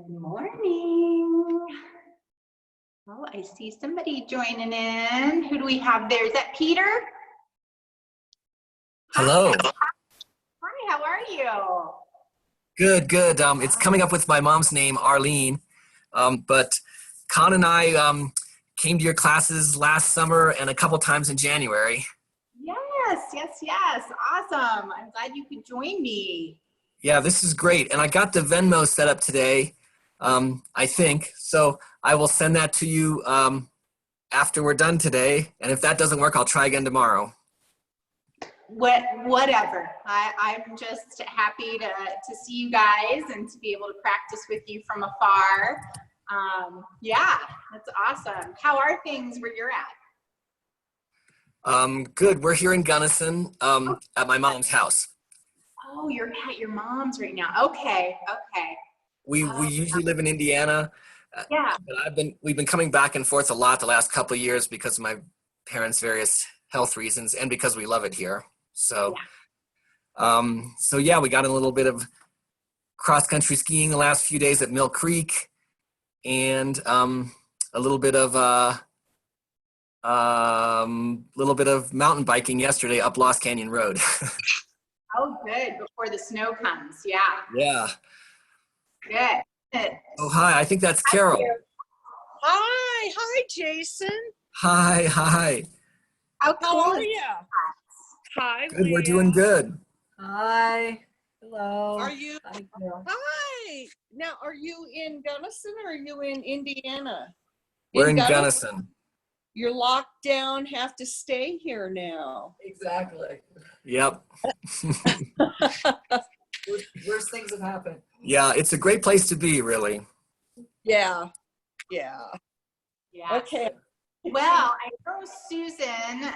Good morning. Oh, I see somebody joining in. Who do we have there? Is that Peter? Hello. Hi, how are you? Good, good. It's coming up with my mom's name, Arlene. But Con and I came to your classes last summer and a couple times in January. Yes. Awesome. I'm glad you could join me. Yeah, this is great. And I got the Venmo set up today, I think. So I will send that to you after we're done today. And if that doesn't work, I'll try again tomorrow. Whatever. I'm just happy to see you guys and to be able to practice with you from afar. Yeah, that's awesome. How are things where you're at? Good. We're here in Gunnison at my mom's house. Oh, you're at your mom's right now. Okay. We usually live in Indiana. Yeah. But we've been coming back and forth a lot the last couple of years because of my parents' various health reasons and because we love it here. So, yeah, we got in a little bit of cross-country skiing the last few days at Mill Creek, and a little bit of mountain biking yesterday up Lost Canyon Road. Oh, good. Before the snow comes. Yeah. Yeah. Good. Oh, hi. I think that's Carol. Hi, Jason. Hi. How are you? Hi, Good. Leah. We're doing good. Hi. Hello. Are you? Hi, Carol. Hi. Now, are you in Gunnison or are you in Indiana? We're in Gunnison. You're locked down, have to stay here now. Exactly. Yep. Worst things have happened. Yeah, it's a great place to be, really. Yeah. Yeah. Okay. Well, I know Susan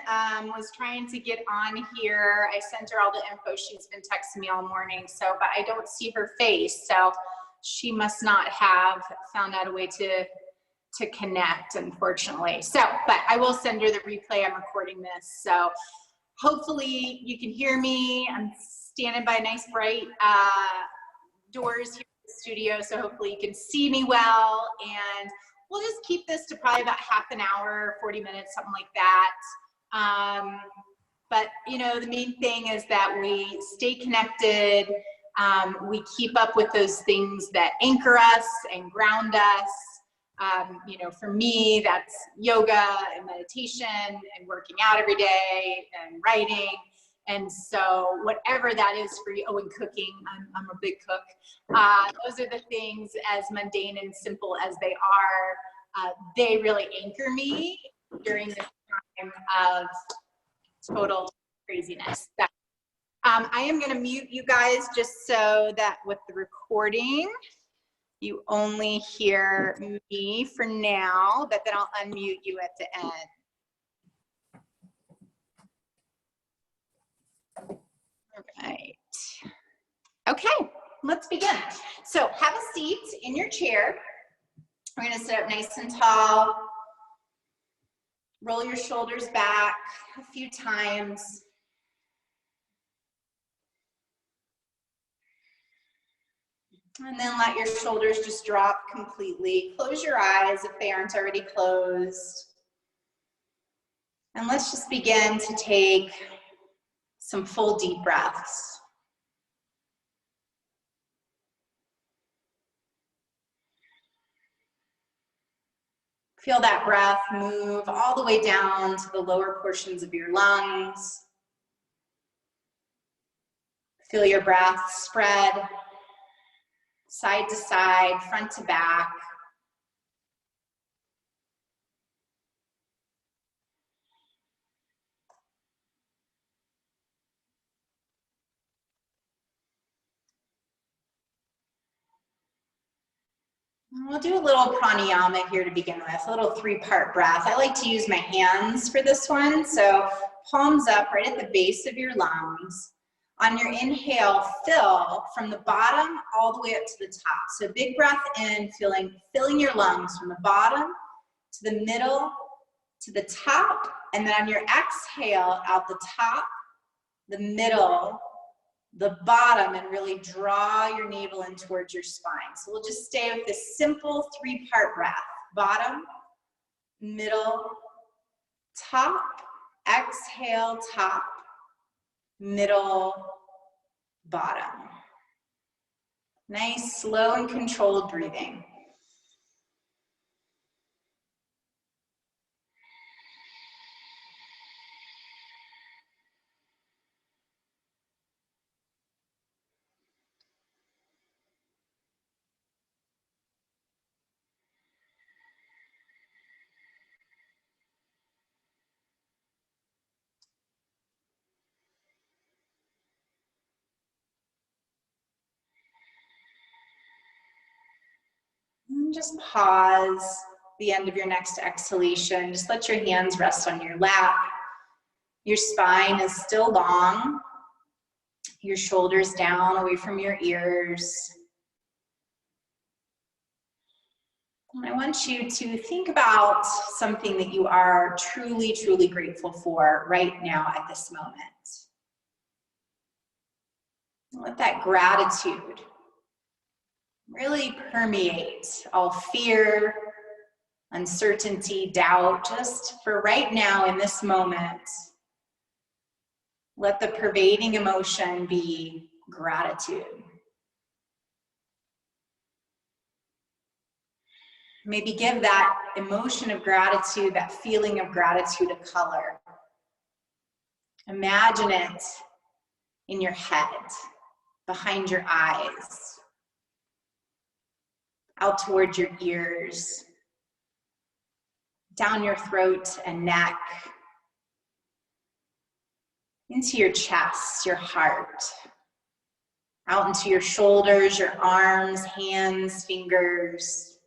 was trying to get on here. I sent her all the info. She's been texting me all morning. But I don't see her face. So she must not have found out a way to connect, unfortunately. But I will send her the replay. I'm recording this. So hopefully you can hear me. I'm standing by nice bright doors here in the studio. So hopefully you can see me well. And we'll just keep this to probably about half an hour, 40 minutes, something like that. But the main thing is that we stay connected. We keep up with those things that anchor us and ground us. For me, that's yoga and meditation and working out every day and writing. And so whatever that is for you, and cooking, I'm a big cook. Those are the things, as mundane and simple as they are, they really anchor me during this time of total craziness. I am going to mute you guys just so that with the recording, you only hear me for now, but then I'll unmute you at the end. All right. Okay, let's begin. So have a seat in your chair. We're going to sit up nice and tall. Roll your shoulders back a few times. And then let your shoulders just drop completely. Close your eyes if they aren't already closed. And let's just begin to take some full deep breaths. Feel that breath move all the way down to the lower portions of your lungs. Feel your breath spread side to side, front to back. We'll do a little pranayama here to begin with, a little 3-part breath. I like to use my hands for this one. So palms up right at the base of your lungs. On your inhale, fill from the bottom all the way up to the top. So big breath in, filling your lungs from the bottom to the middle to the top. And then on your exhale, out the top, the middle, the bottom and really draw your navel in towards your spine. So we'll just stay with this simple 3-part breath. Bottom, middle, top. Exhale, top, middle, bottom. Nice, slow and controlled breathing. And just pause the end of your next exhalation. Just let your hands rest on your lap. Your spine is still long. Your shoulders down, away from your ears. And I want you to think about something that you are truly, truly grateful for right now at this moment. Let that gratitude really permeate all fear, uncertainty, doubt, just for right now in this moment. Let the pervading emotion be gratitude. Maybe give that emotion of gratitude, that feeling of gratitude, a color. Imagine it in your head, behind your eyes, out towards your ears, down your throat and neck, into your chest, your heart, out into your shoulders, your arms, hands, fingers.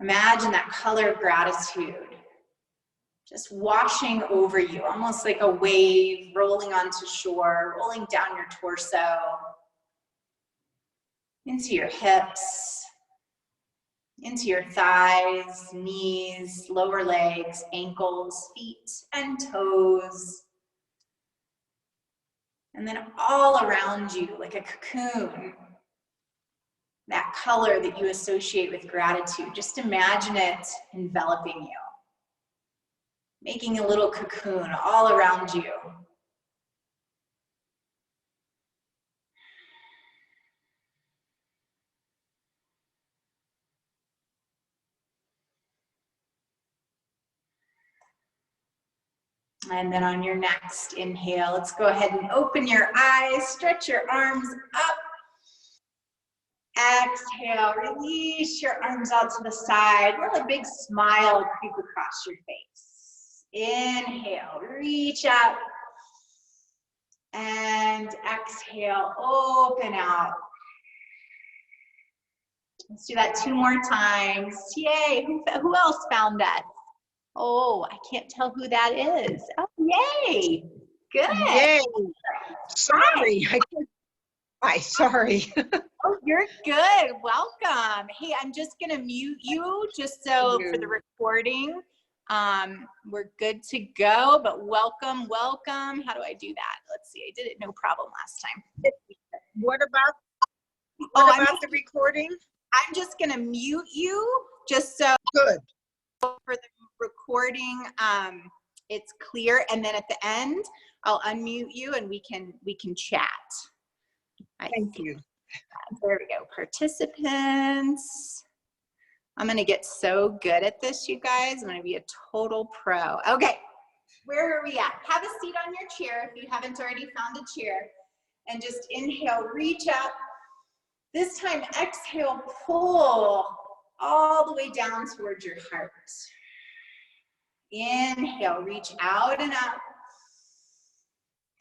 Imagine that color of gratitude just washing over you, almost like a wave rolling onto shore, rolling down your torso, into your hips, into your thighs, knees, lower legs, ankles, feet, and toes. And then all around you, like a cocoon, that color that you associate with gratitude, just imagine it enveloping you, making a little cocoon all around you. And then on your next inhale, let's go ahead and open your eyes, stretch your arms up. Exhale, release your arms out to the side. Let a big smile creep across your face. Inhale, reach up. And exhale, open out. Let's do that 2 more times. Yay, who else found that? Oh, I can't tell who that is. Oh, yay, good. Yay. Sorry. Hi, sorry. Oh, you're good. Welcome. Hey, I'm just gonna mute you just so for the recording. We're good to go, but welcome. How do I do that? Let's see. I did it no problem last time. What about the recording? I'm just gonna mute you just so Good. for the recording it's clear, and then at the end I'll unmute you and we can chat. Thank you. There we go. Participants. I'm going to get so good at this, you guys. I'm going to be a total pro. Okay, where are we at? Have a seat on your chair if you haven't already found a chair. And just inhale, reach up. This time, exhale, pull all the way down towards your heart. Inhale, reach out and up.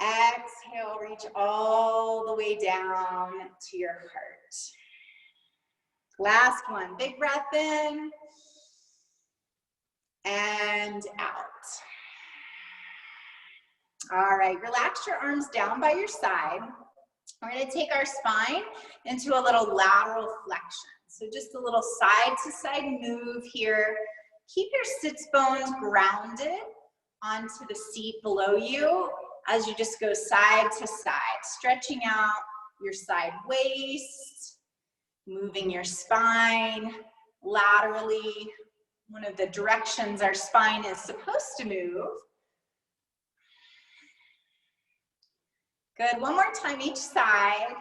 Exhale, reach all the way down to your heart. Last one, big breath in and out. All right, relax your arms down by your side. We're going to take our spine into a little lateral flexion. So just a little side to side move here. Keep your sits bones grounded onto the seat below you. as you just go side to side, stretching out your side waist, moving your spine laterally, one of the directions our spine is supposed to move. Good, one more time each side.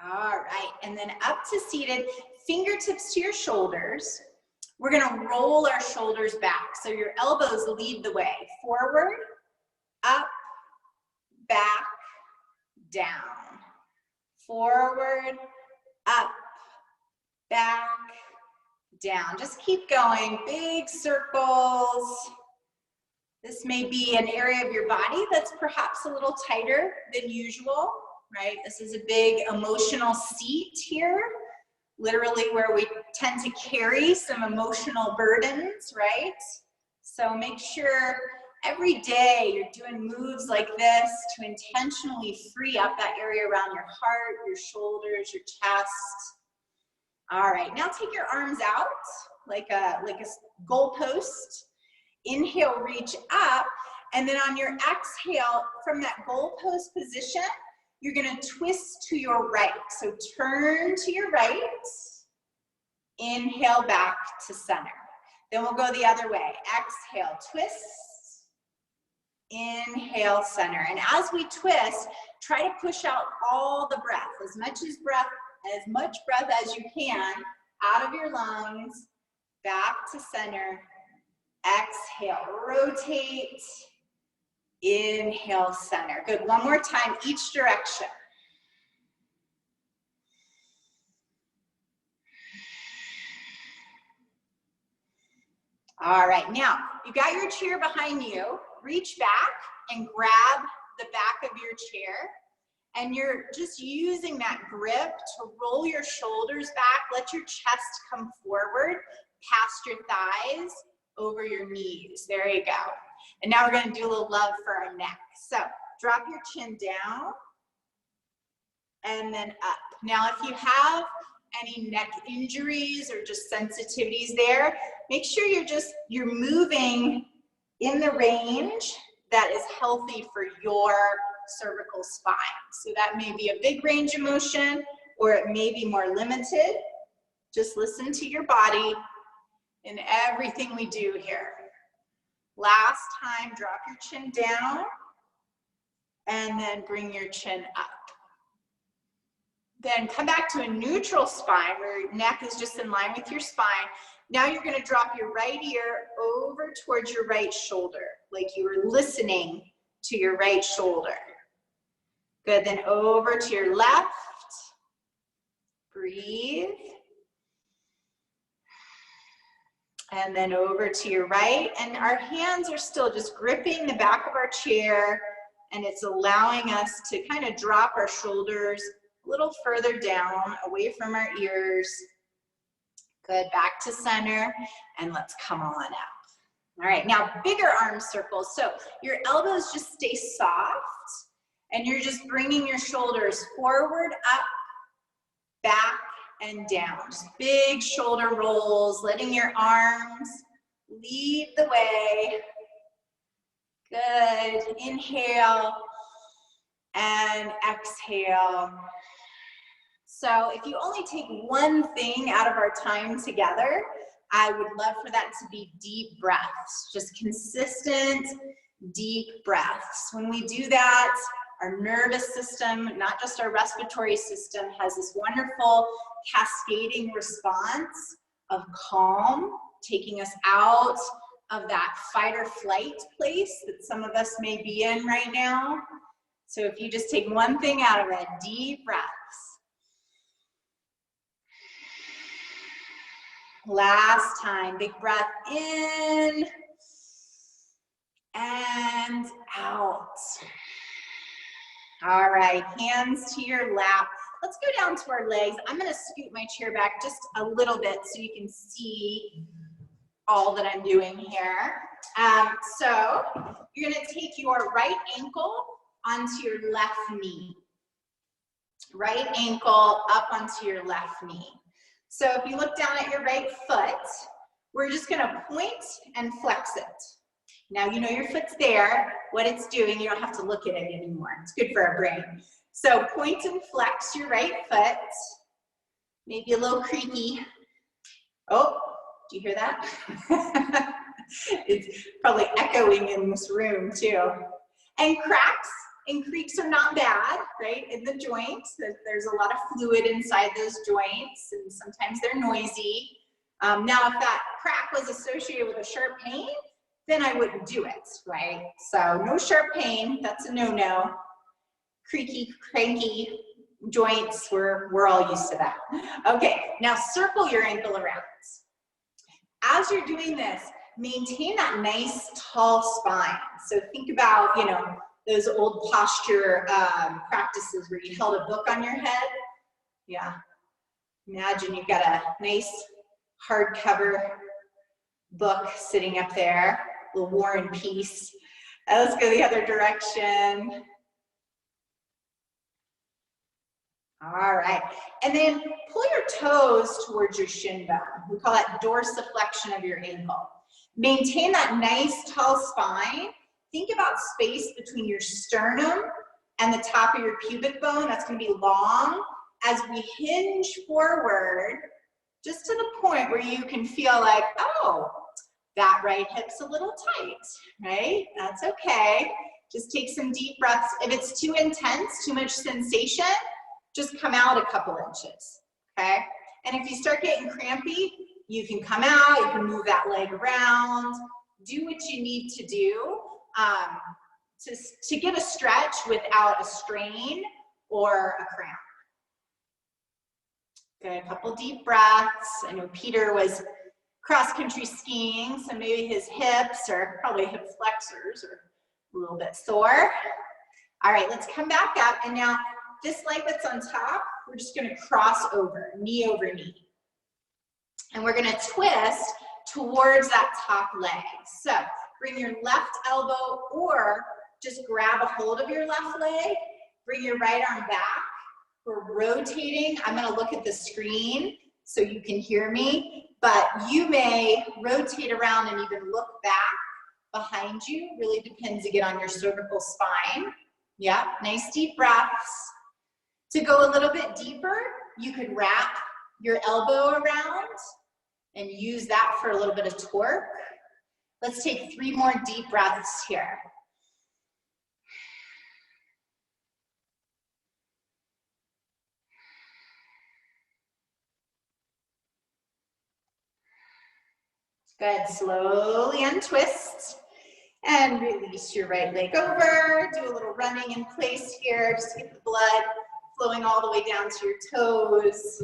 All right, and then up to seated, fingertips to your shoulders. We're gonna roll our shoulders back. So your elbows lead the way. Forward, up, back, down. Forward, up, back, down. Just keep going, big circles. This may be an area of your body that's perhaps a little tighter than usual, right? This is a big emotional seat here, literally where we tend to carry some emotional burdens, right? So make sure every day you're doing moves like this to intentionally free up that area around your heart, your shoulders, your chest. All right, now take your arms out like a goalpost. Inhale, reach up, and then on your exhale, from that goalpost position, you're gonna twist to your right. So turn to your right, inhale back to center. Then we'll go the other way. Exhale, twist, inhale, center. And as we twist, try to push out all the breath, as much breath as you can out of your lungs, back to center. Exhale, rotate, inhale, center. Good, one more time, each direction. All right, now, you've got your chair behind you. Reach back and grab the back of your chair. And you're just using that grip to roll your shoulders back. Let your chest come forward, past your thighs, over your knees. There you go. And now we're going to do a little love for our neck. So drop your chin down and then up. Now, if you have any neck injuries or just sensitivities there, make sure you're moving in the range that is healthy for your cervical spine. So that may be a big range of motion, or it may be more limited. Just listen to your body in everything we do here. Last time, drop your chin down and then bring your chin up. Then come back to a neutral spine where your neck is just in line with your spine. Now you're going to drop your right ear over towards your right shoulder, like you were listening to your right shoulder. Good, then over to your left. Breathe. And then over to your right. And our hands are still just gripping the back of our chair, and it's allowing us to kind of drop our shoulders a little further down, away from our ears. Good, back to center, and let's come on up. All right, now bigger arm circles. So your elbows just stay soft, and you're just bringing your shoulders forward, up, back, and down. Just big shoulder rolls, letting your arms lead the way. Good, inhale and exhale. So if you only take one thing out of our time together, I would love for that to be deep breaths, just consistent, deep breaths. When we do that, our nervous system, not just our respiratory system, has this wonderful cascading response of calm, taking us out of that fight or flight place that some of us may be in right now. So if you just take one thing out of it, deep breaths. Last time, big breath in and out. All right, hands to your lap. Let's go down to our legs. I'm gonna scoot my chair back just a little bit so you can see all that I'm doing here. So you're gonna take your right ankle onto your left knee. Right ankle up onto your left knee. So if you look down at your right foot, we're just gonna point and flex it. Now you know your foot's there, what it's doing. You don't have to look at it anymore. It's good for our brain. So point and flex your right foot. Maybe a little creaky. Oh, do you hear that? It's probably echoing in this room too. And cracks and creaks are not bad, right? In the joints, there's a lot of fluid inside those joints, and sometimes they're noisy. Now, if that crack was associated with a sharp pain, then I wouldn't do it, right? So no sharp pain, that's a no-no. Creaky, cranky joints, we're all used to that. Okay, now circle your ankle around. As you're doing this, maintain that nice tall spine. So think about, you know, those old posture practices where you held a book on your head. Yeah, imagine you've got a nice hardcover book sitting up there, a little War and Peace. Let's go the other direction. All right, and then pull your toes towards your shin bone. We call that dorsiflexion of your ankle. Maintain that nice tall spine. Think about space between your sternum and the top of your pubic bone. That's going to be long. As we hinge forward, just to the point where you can feel like, oh, that right hip's a little tight, right? That's okay. Just take some deep breaths. If it's too intense, too much sensation, just come out a couple inches, okay? And if you start getting crampy, you can come out, you can move that leg around, do what you need to do to get a stretch without a strain or a cramp. Good, a couple deep breaths. I know Peter was cross-country skiing, so maybe his hips are probably hip flexors are a little bit sore. All right, let's come back up, and now this leg that's on top, we're just gonna cross over, knee over knee. And we're gonna twist towards that top leg. So bring your left elbow or just grab a hold of your left leg, bring your right arm back. We're rotating. I'm gonna look at the screen so you can hear me, but you may rotate around and even look back behind you. Really depends again on your cervical spine. Yeah, nice deep breaths. To go a little bit deeper, you could wrap your elbow around and use that for a little bit of torque. Let's take 3 more deep breaths here. Good, slowly untwist and release your right leg over. Do a little running in place here, just to get the blood flowing all the way down to your toes.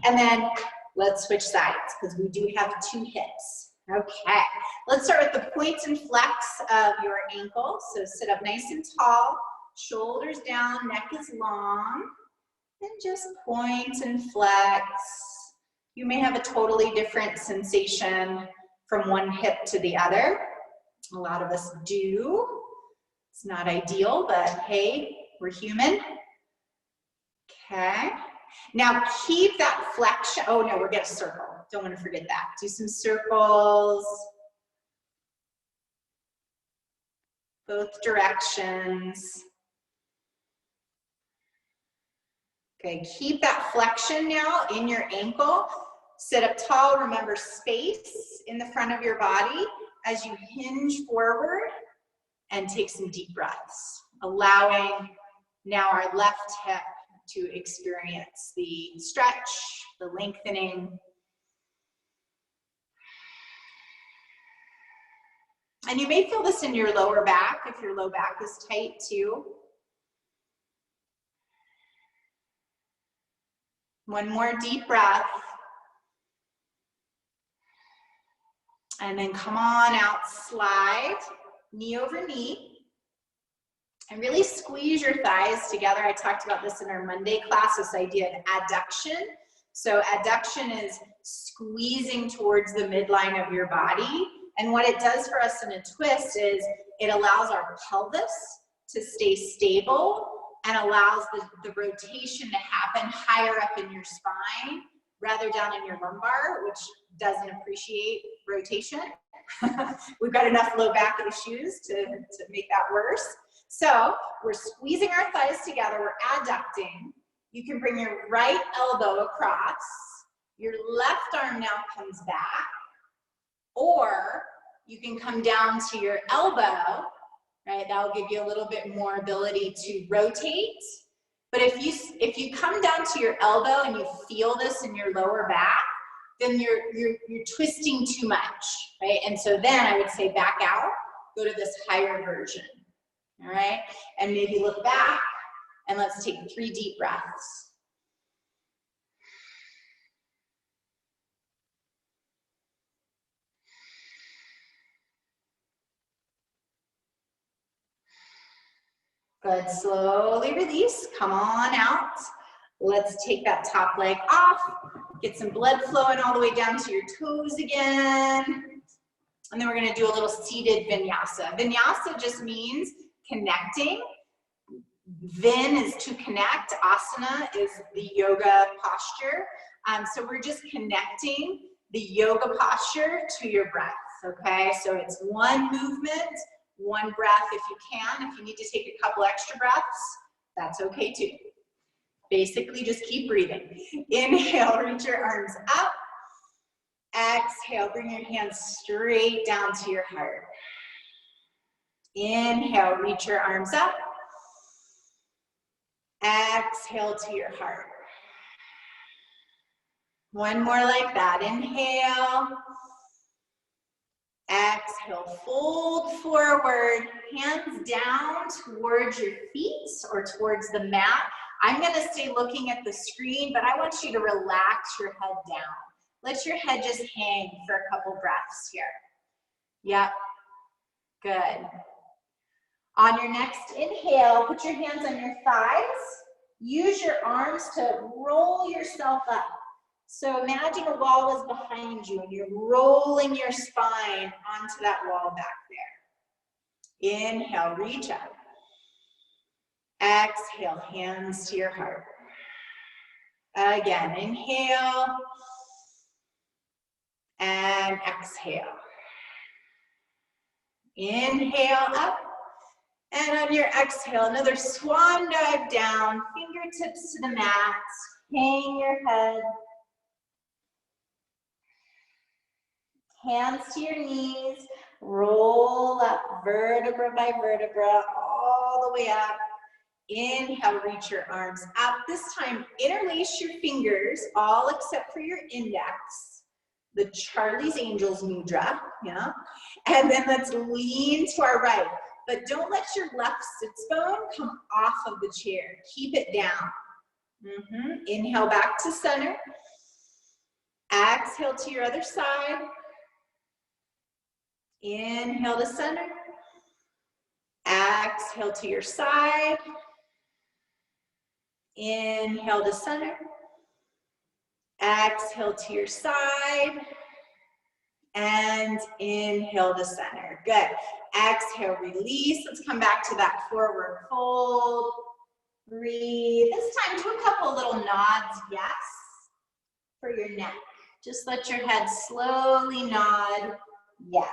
And then let's switch sides because we do have 2 hips. Okay, let's start with the point and flex of your ankle. So sit up nice and tall, shoulders down, neck is long, and just point and flex. You may have a totally different sensation from one hip to the other. A lot of us do. It's not ideal, but hey, we're human. Okay. Now keep that flexion. Oh no, we're gonna circle. Don't want to forget that. Do some circles. Both directions. Okay, keep that flexion now in your ankle. Sit up tall, remember space in the front of your body as you hinge forward and take some deep breaths, allowing now our left hip to experience the stretch, the lengthening. And you may feel this in your lower back if your low back is tight too. One more deep breath. And then come on out, slide, knee over knee. And really squeeze your thighs together. I talked about this in our Monday class, this idea of adduction. So adduction is squeezing towards the midline of your body. And what it does for us in a twist is it allows our pelvis to stay stable and allows the rotation to happen higher up in your spine rather down in your lumbar, which doesn't appreciate rotation. We've got enough low back issues to make that worse. So we're squeezing our thighs together, we're adducting. You can bring your right elbow across, your left arm now comes back, or you can come down to your elbow, right? That'll give you a little bit more ability to rotate. But if you come down to your elbow and you feel this in your lower back, then you're twisting too much, right? And so then I would say back out, go to this higher version, all right? And maybe look back, and let's take 3 deep breaths. Good, slowly release, come on out. Let's take that top leg off, get some blood flowing all the way down to your toes again. And then we're gonna do a little seated vinyasa. Vinyasa just means connecting. Vin is to connect, asana is the yoga posture. So we're just connecting the yoga posture to your breath, okay? So it's one movement, one breath if you can. If you need to take a couple extra breaths, that's okay too. Basically, just keep breathing. Inhale, reach your arms up. Exhale, bring your hands straight down to your heart. Inhale, reach your arms up. Exhale to your heart. One more like that. Inhale. Exhale, fold forward, hands down towards your feet or towards the mat. I'm gonna stay looking at the screen, but I want you to relax your head down. Let your head just hang for a couple breaths here. Yep, good. On your next inhale, put your hands on your thighs. Use your arms to roll yourself up. So imagine a wall is behind you and you're rolling your spine onto that wall back there. Inhale, reach up. Exhale, hands to your heart. Again, inhale and exhale. Inhale up, and on your exhale, another swan dive down, fingertips to the mat, hang your head. Hands to your knees, roll up vertebra by vertebra, all the way up. Inhale, reach your arms up. This time, interlace your fingers, all except for your index. The Charlie's Angels mudra, yeah? And then let's lean to our right. But don't let your left sits bone come off of the chair. Keep it down. Inhale back to center. Exhale to your other side. Inhale to center. Exhale to your side. Inhale to center. Exhale to your side. And inhale to center. Good. Exhale, release. Let's come back to that forward fold. Breathe. This time do a couple little nods, yes, for your neck. Just let your head slowly nod, yes.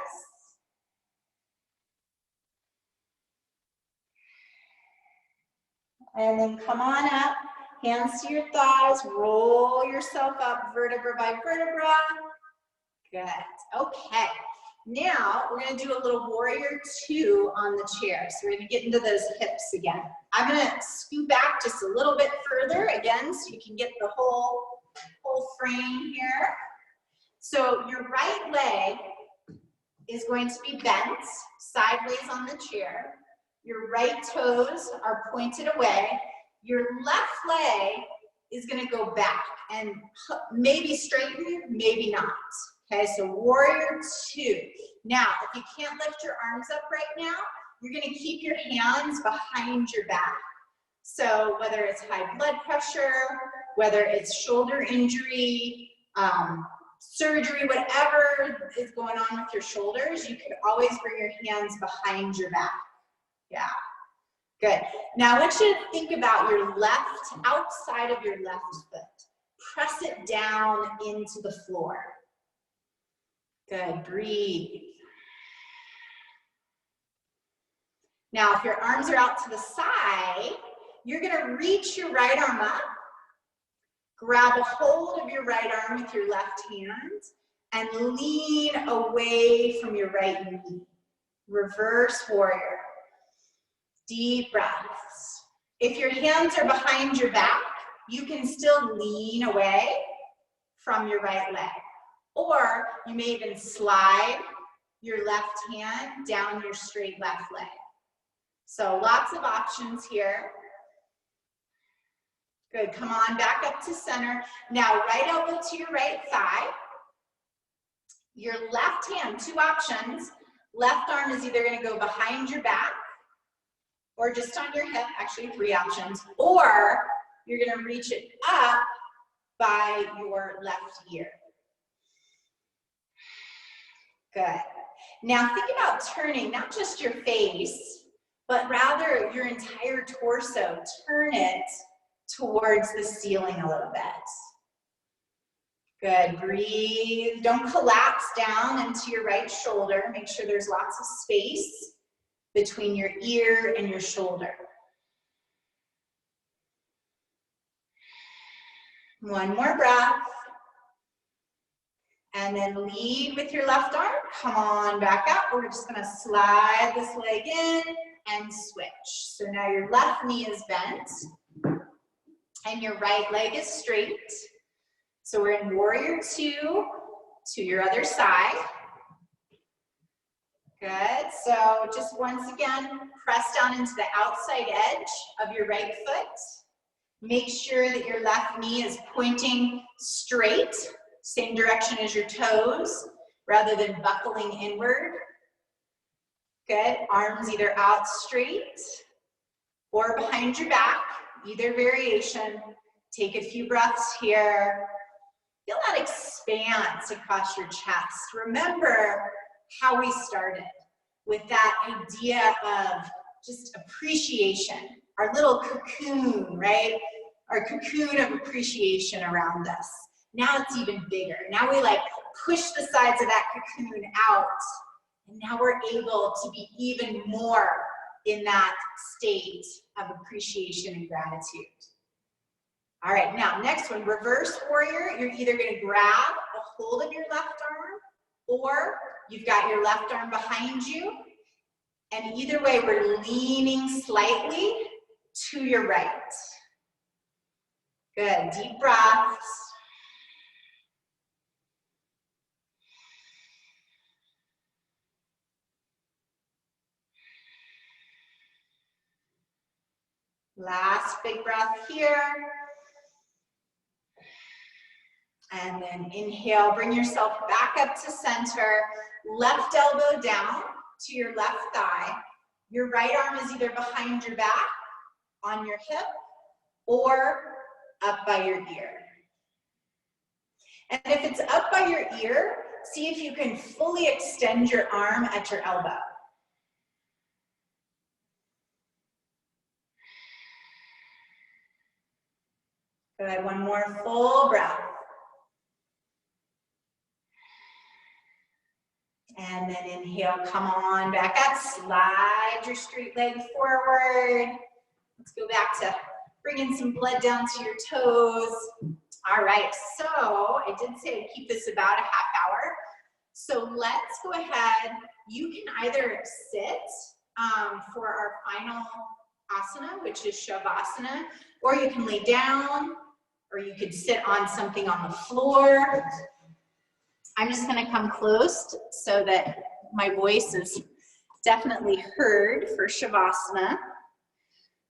And then come on up, hands to your thighs, roll yourself up vertebra by vertebra. Good, okay. Now we're gonna do a little warrior 2 on the chair. So we're gonna get into those hips again. I'm gonna scoot back just a little bit further again so you can get the whole frame here. So your right leg is going to be bent sideways on the chair. Your right toes are pointed away. Your left leg is gonna go back and maybe straighten, maybe not. Okay, so warrior 2. Now, if you can't lift your arms up right now, you're gonna keep your hands behind your back. So whether it's high blood pressure, whether it's shoulder injury, surgery, whatever is going on with your shoulders, you can always bring your hands behind your back. Yeah, good. Now I want you to think about your left, outside of your left foot. Press it down into the floor. Good, breathe. Now, if your arms are out to the side, you're gonna reach your right arm up, grab a hold of your right arm with your left hand, and lean away from your right knee. Reverse warrior. Deep breaths. If your hands are behind your back, you can still lean away from your right leg. Or you may even slide your left hand down your straight left leg. So lots of options here. Good, come on back up to center. Now right elbow to your right thigh. Your left hand, 2 options. Left arm is either gonna go behind your back or just on your hip, actually 3 options, or you're gonna reach it up by your left ear. Good. Now think about turning not just your face, but rather your entire torso. Turn it towards the ceiling a little bit. Good, breathe. Don't collapse down into your right shoulder. Make sure there's lots of space between your ear and your shoulder. One more breath. And then lead with your left arm. Come on back up. We're just gonna slide this leg in and switch. So now your left knee is bent and your right leg is straight. So we're in warrior 2 to your other side. Good, so just once again, press down into the outside edge of your right foot. Make sure that your left knee is pointing straight, same direction as your toes, rather than buckling inward. Good, arms either out straight or behind your back, either variation. Take a few breaths here. Feel that expanse across your chest. Remember how we started with that idea of just appreciation, our little cocoon, right? Our cocoon of appreciation around us. Now it's even bigger. Now we like push the sides of that cocoon out, and now we're able to be even more in that state of appreciation and gratitude. All right, now next one, reverse warrior. You're either gonna grab a hold of your left arm, or you've got your left arm behind you, and either way, we're leaning slightly to your right. Good, deep breaths. Last big breath here. And then inhale, bring yourself back up to center. Left elbow down to your left thigh. Your right arm is either behind your back, on your hip, or up by your ear. And if it's up by your ear, see if you can fully extend your arm at your elbow. Good, one more full breath. And then inhale, come on back up, slide your straight leg forward. Let's go back to bringing some blood down to your toes. All right, so I did say I'd keep this about a half hour. So let's go ahead. You can either sit for our final asana, which is Shavasana, or you can lay down, or you could sit on something on the floor. I'm just gonna come close so that my voice is definitely heard for Shavasana.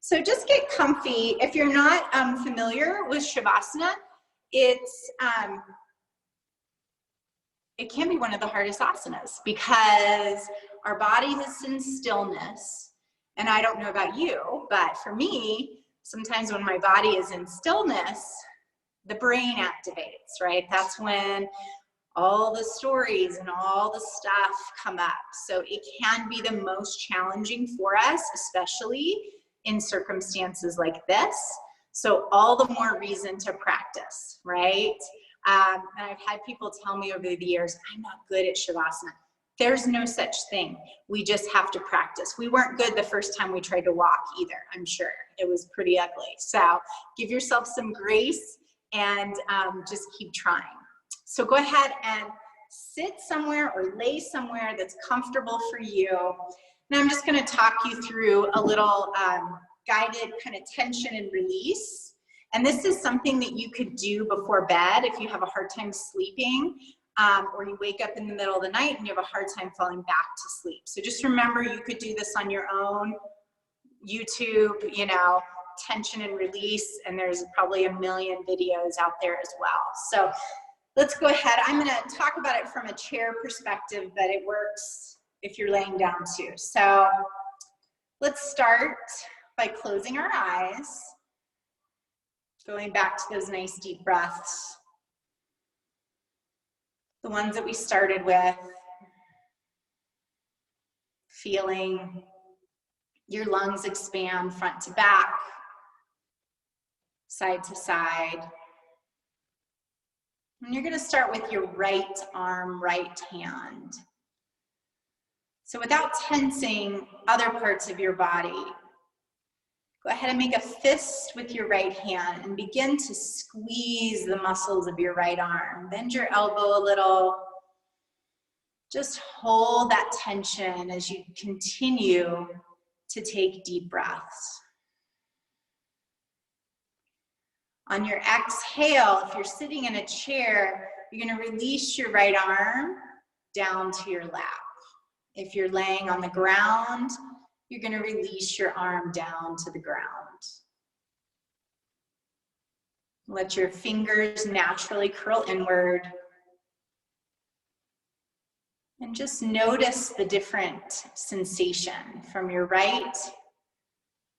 So just get comfy. If you're not familiar with Shavasana, it can be one of the hardest asanas because our body is in stillness. And I don't know about you, but for me, sometimes when my body is in stillness, the brain activates, right? That's when all the stories and all the stuff come up. So it can be the most challenging for us, especially in circumstances like this. So all the more reason to practice, right? And I've had people tell me over the years, I'm not good at Shavasana. There's no such thing. We just have to practice. We weren't good the first time we tried to walk either, I'm sure. It was pretty ugly. So give yourself some grace and just keep trying. So go ahead and sit somewhere or lay somewhere that's comfortable for you. And I'm just going to talk you through a little guided kind of tension and release. And this is something that you could do before bed if you have a hard time sleeping, or you wake up in the middle of the night and you have a hard time falling back to sleep. So just remember, you could do this on your own, YouTube, you know, tension and release, and there's probably a million videos out there as well. So let's go ahead. I'm going to talk about it from a chair perspective, but it works if you're laying down too. So let's start by closing our eyes, going back to those nice deep breaths, the ones that we started with, feeling your lungs expand front to back, side to side. And you're going to start with your right arm, right hand. So without tensing other parts of your body, go ahead and make a fist with your right hand and begin to squeeze the muscles of your right arm. Bend your elbow a little. Just hold that tension as you continue to take deep breaths. On your exhale, if you're sitting in a chair, you're going to release your right arm down to your lap. If you're laying on the ground, you're going to release your arm down to the ground. Let your fingers naturally curl inward. And just notice the different sensation from your right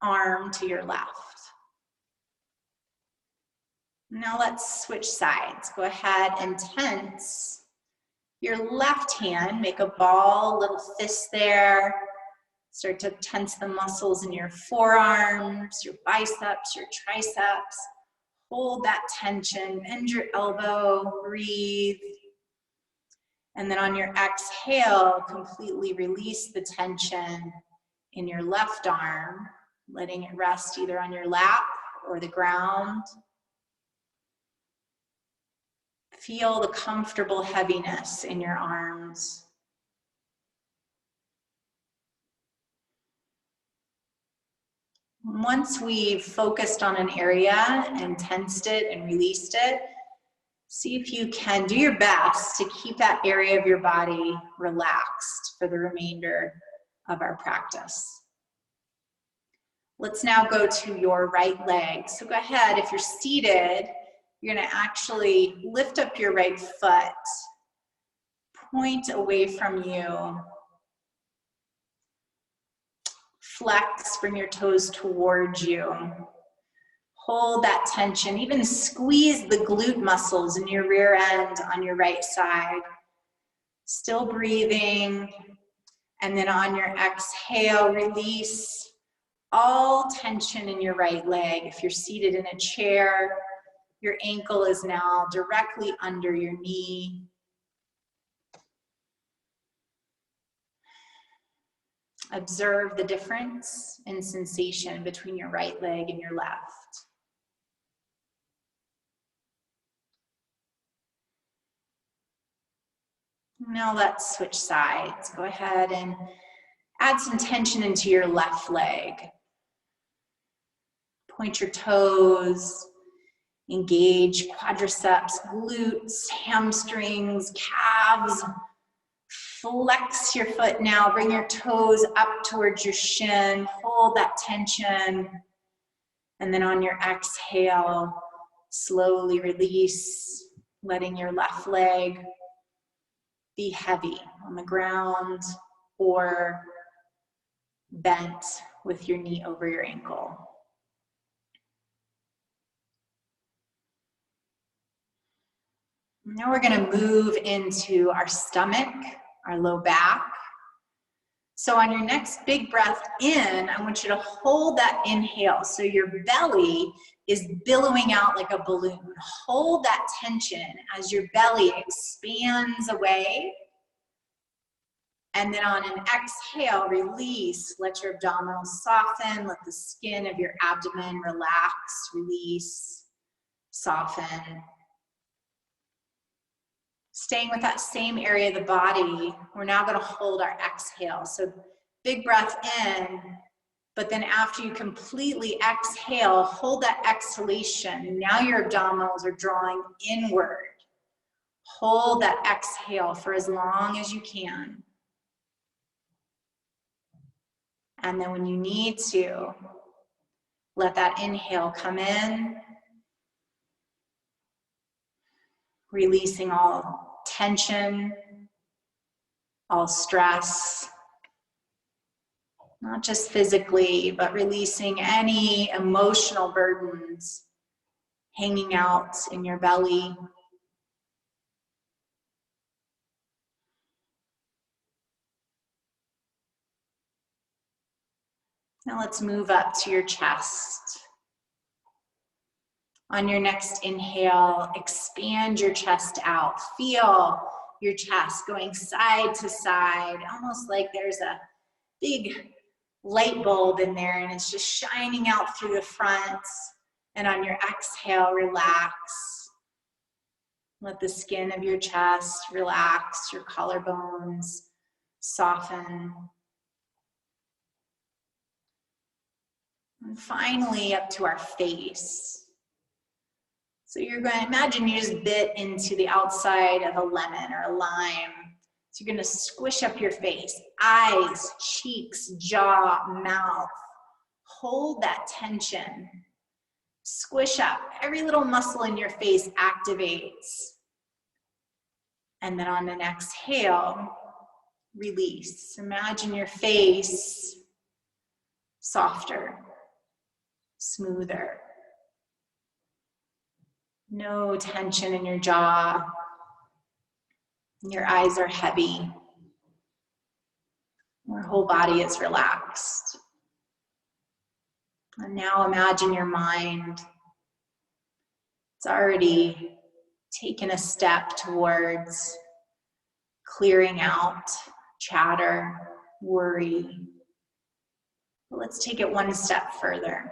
arm to your left. Now let's switch sides. Go ahead and tense your left hand. Make a ball, little fist there. Start to tense the muscles in your forearms, your biceps, your triceps. Hold that tension, bend your elbow, breathe. And then on your exhale, completely release the tension in your left arm, letting it rest either on your lap or the ground. Feel the comfortable heaviness in your arms. Once we've focused on an area and tensed it and released it, see if you can do your best to keep that area of your body relaxed for the remainder of our practice. Let's now go to your right leg. So go ahead, if you're seated, you're going to actually lift up your right foot, point away from you, flex, bring your toes towards you. Hold that tension, even squeeze the glute muscles in your rear end on your right side. Still breathing. And then on your exhale, release all tension in your right leg. If you're seated in a chair, your ankle is now directly under your knee. Observe the difference in sensation between your right leg and your left. Now let's switch sides. Go ahead and add some tension into your left leg. Point your toes, engage quadriceps, glutes, hamstrings, calves. Flex your foot now, bring your toes up towards your shin, hold that tension. And then on your exhale, slowly release, letting your left leg be heavy on the ground or bent with your knee over your ankle. Now we're going to move into our stomach, our low back. So on your next big breath in, I want you to hold that inhale. So your belly is billowing out like a balloon. Hold that tension as your belly expands away. And then on an exhale, release. Let your abdominals soften. Let the skin of your abdomen relax, release, soften. Staying with that same area of the body, we're now going to hold our exhale. So big breath in, but then after you completely exhale, hold that exhalation. Now your abdominals are drawing inward. Hold that exhale for as long as you can. And then when you need to, let that inhale come in, releasing all tension, all stress, not just physically, but releasing any emotional burdens hanging out in your belly. Now let's move up to your chest. On your next inhale, expand your chest out. Feel your chest going side to side, almost like there's a big light bulb in there and it's just shining out through the front. And on your exhale, relax. Let the skin of your chest relax, your collarbones soften. And finally, up to our face. So you're going to imagine you just bit into the outside of a lemon or a lime. So you're going to squish up your face, eyes, cheeks, jaw, mouth. Hold that tension. Squish up. Every little muscle in your face activates. And then on an exhale, release. Imagine your face softer, smoother. No tension in your jaw. Your eyes are heavy. Your whole body is relaxed. And now imagine your mind. It's already taken a step towards clearing out chatter, worry. But let's take it one step further.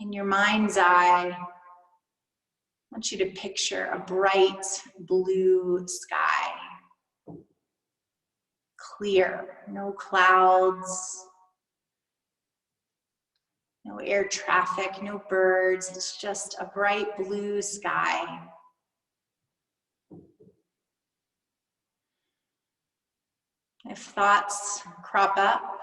In your mind's eye, I want you to picture a bright blue sky. Clear, no clouds, no air traffic, no birds. It's just a bright blue sky. If thoughts crop up,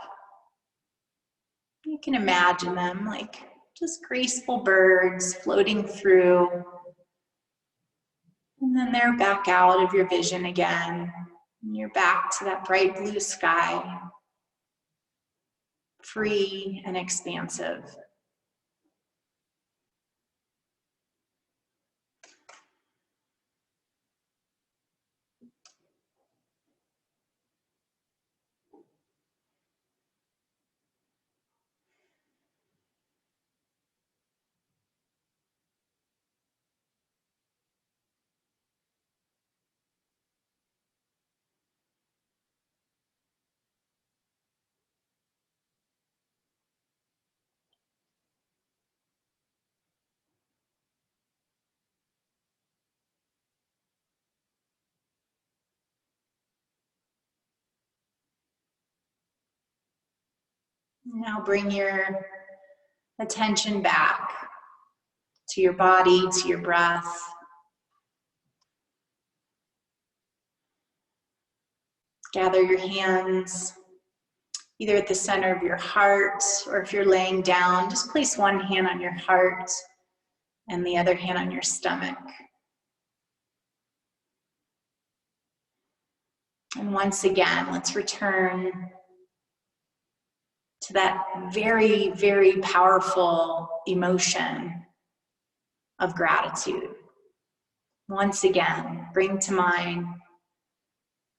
you can imagine them like just graceful birds floating through. And then they're back out of your vision again. And you're back to that bright blue sky, free and expansive. Now bring your attention back to your body, to your breath. Gather your hands either at the center of your heart, or if you're laying down, just place one hand on your heart and the other hand on your stomach. And once again, let's return to that very, very powerful emotion of gratitude. Once again, bring to mind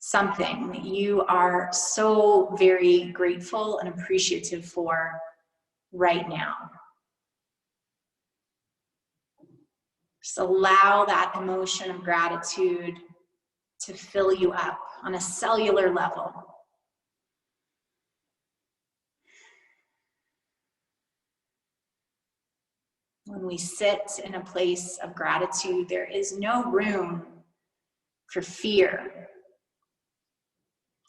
something that you are so very grateful and appreciative for right now. Just allow that emotion of gratitude to fill you up on a cellular level. When we sit in a place of gratitude, there is no room for fear,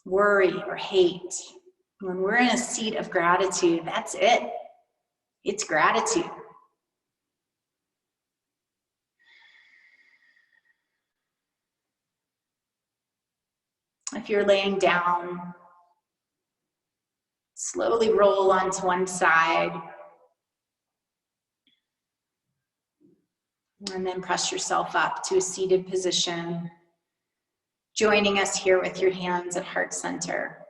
worry, or hate. When we're in a seat of gratitude, that's it. It's gratitude. If you're laying down, slowly roll onto one side and then press yourself up to a seated position, joining us here with your hands at heart center.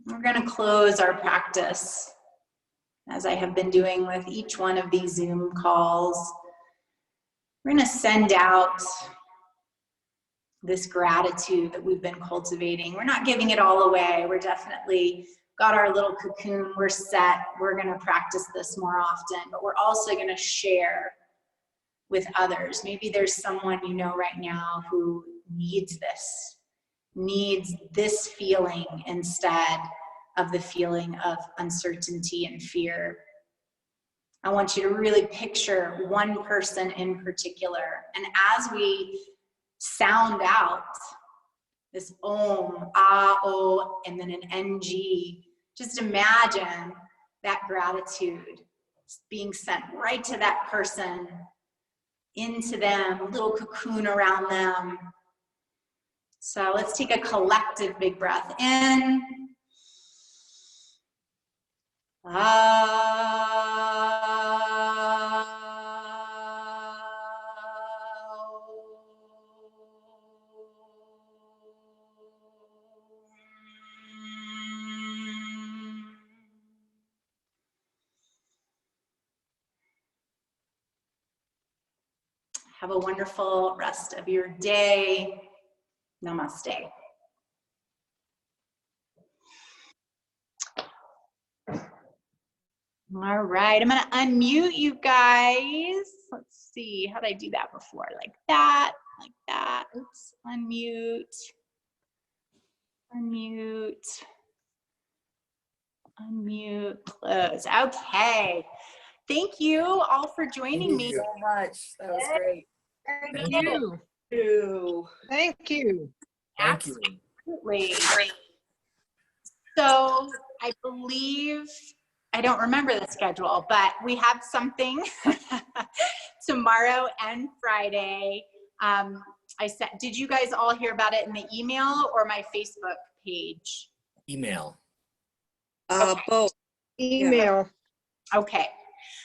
We're going to close our practice, as I have been doing with each one of these Zoom calls. We're going to send out this gratitude that we've been cultivating. We're not giving it all away. We're definitely got our little cocoon. We're set. We're going to practice this more often, but we're also going to share with others. Maybe there's someone you know right now who needs this feeling instead of the feeling of uncertainty and fear. I want you to really picture one person in particular. And as we sound out this om, ah, o, and then an ng, just imagine that gratitude being sent right to that person, into them, a little cocoon around them. So let's take a collective big breath in. Have a wonderful rest of your day. Namaste. All right, I'm gonna unmute you guys. Let's see, how did I do that before? Like that, like that. Oops, unmute, unmute, unmute, close. Okay, thank you all for joining me. Thank you so much. That was great. Thank you. Thank you. Thank you. Absolutely. So I believe, I don't remember the schedule, but we have something tomorrow and Friday. I said, did you guys all hear about it in the email or my Facebook page? Email. Both. Email. Okay.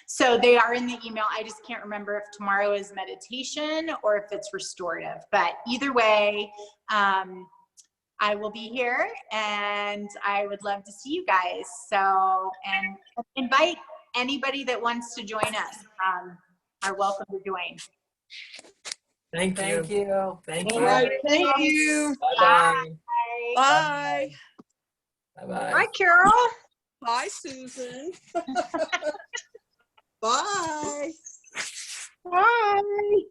So they are in the email. I just can't remember if tomorrow is meditation or if it's restorative, but either way, I will be here and I would love to see you guys. So, and invite anybody that wants to join us, are welcome to join. Thank you. Thank you. Thank All you. right, thank you. Bye-bye. Bye. Bye-bye. Hi, Carol. Hi, Susan. Bye. Bye.